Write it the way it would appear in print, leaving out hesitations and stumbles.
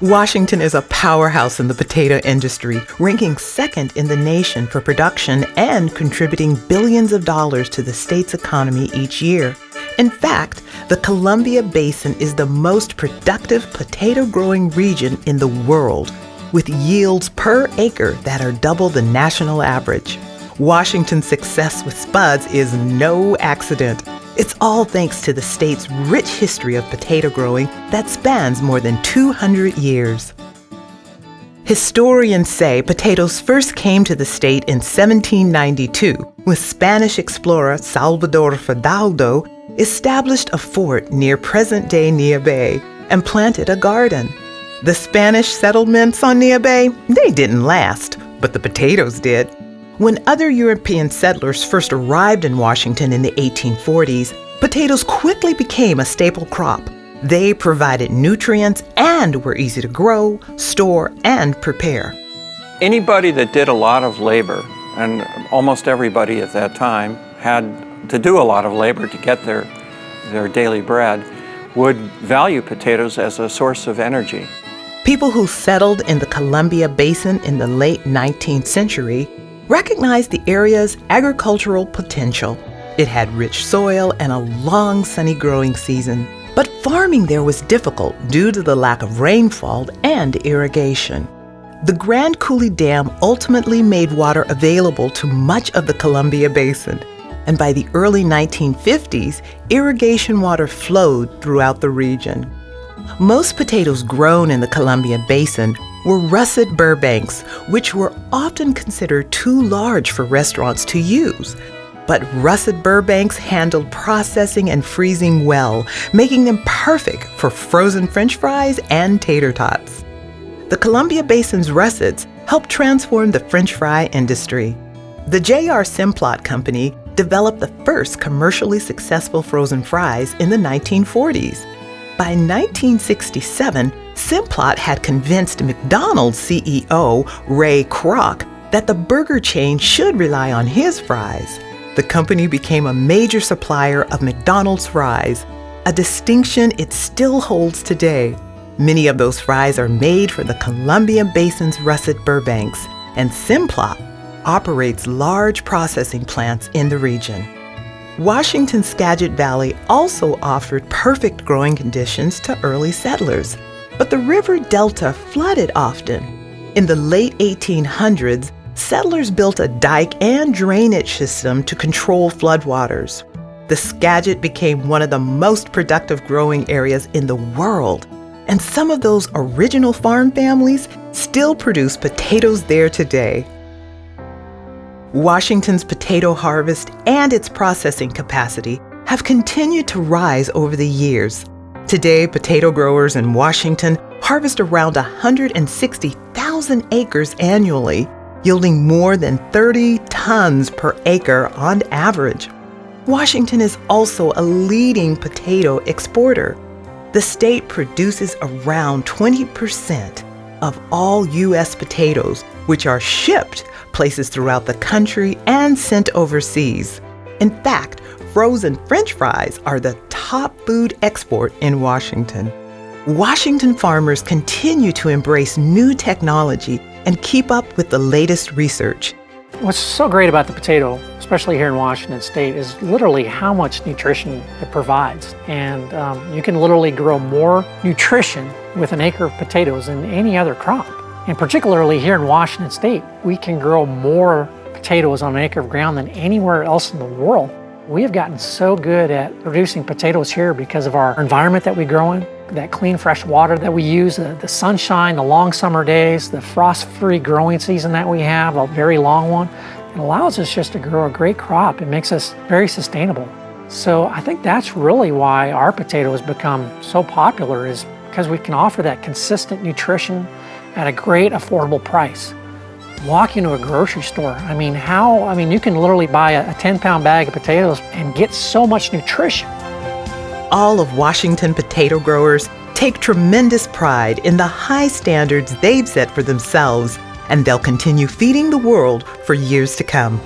Washington is a powerhouse in the potato industry, ranking second in the nation for production and contributing billions of dollars to the state's economy each year. In fact, the Columbia Basin is the most productive potato-growing region in the world, with yields per acre that are double the national average. Washington's success with spuds is no accident. It's all thanks to the state's rich history of potato growing that spans more than 200 years. Historians say potatoes first came to the state in 1792 when Spanish explorer Salvador Fidalgo established a fort near present-day Nia Bay and planted a garden. The Spanish settlements on Nia Bay, they didn't last, but the potatoes did. When other European settlers first arrived in Washington in the 1840s, potatoes quickly became a staple crop. They provided nutrients and were easy to grow, store, and prepare. Anybody that did a lot of labor, and almost everybody at that time had to do a lot of labor to get their daily bread, would value potatoes as a source of energy. People who settled in the Columbia Basin in the late 19th century recognized the area's agricultural potential. It had rich soil and a long sunny growing season, but farming there was difficult due to the lack of rainfall and irrigation. The Grand Coulee Dam ultimately made water available to much of the Columbia Basin, and by the early 1950s, irrigation water flowed throughout the region. Most potatoes grown in the Columbia Basin were Russet Burbanks, which were often considered too large for restaurants to use. But Russet Burbanks handled processing and freezing well, making them perfect for frozen French fries and tater tots. The Columbia Basin's russets helped transform the French fry industry. The J.R. Simplot Company developed the first commercially successful frozen fries in the 1940s. By 1967, Simplot had convinced McDonald's CEO Ray Kroc that the burger chain should rely on his fries. The company became a major supplier of McDonald's fries, a distinction it still holds today. Many of those fries are made for the Columbia Basin's Russet Burbanks, and Simplot operates large processing plants in the region. Washington's Skagit Valley also offered perfect growing conditions to early settlers, but the river delta flooded often. In the late 1800s, settlers built a dike and drainage system to control floodwaters. The Skagit became one of the most productive growing areas in the world, and some of those original farm families still produce potatoes there today. Washington's potato harvest and its processing capacity have continued to rise over the years. Today, potato growers in Washington harvest around 160,000 acres annually, yielding more than 30 tons per acre on average. Washington is also a leading potato exporter. The state produces around 20% of all U.S. potatoes, which are shipped places throughout the country and sent overseas. In fact, frozen French fries are the top food export in Washington. Washington farmers continue to embrace new technology and keep up with the latest research. What's so great about the potato, especially here in Washington State, is literally how much nutrition it provides. And you can literally grow more nutrition with an acre of potatoes than any other crop. And particularly here in Washington State, we can grow more potatoes on an acre of ground than anywhere else in the world. We have gotten so good at producing potatoes here because of our environment that we grow in, that clean, fresh water that we use, the sunshine, the long summer days, the frost-free growing season that we have, a very long one. It allows us just to grow a great crop. It makes us very sustainable. So I think that's really why our potato has become so popular, is because we can offer that consistent nutrition at a great affordable price. Walk into a grocery store, you can literally buy a 10-pound bag of potatoes and get so much nutrition. All of Washington potato growers take tremendous pride in the high standards they've set for themselves, and they'll continue feeding the world for years to come.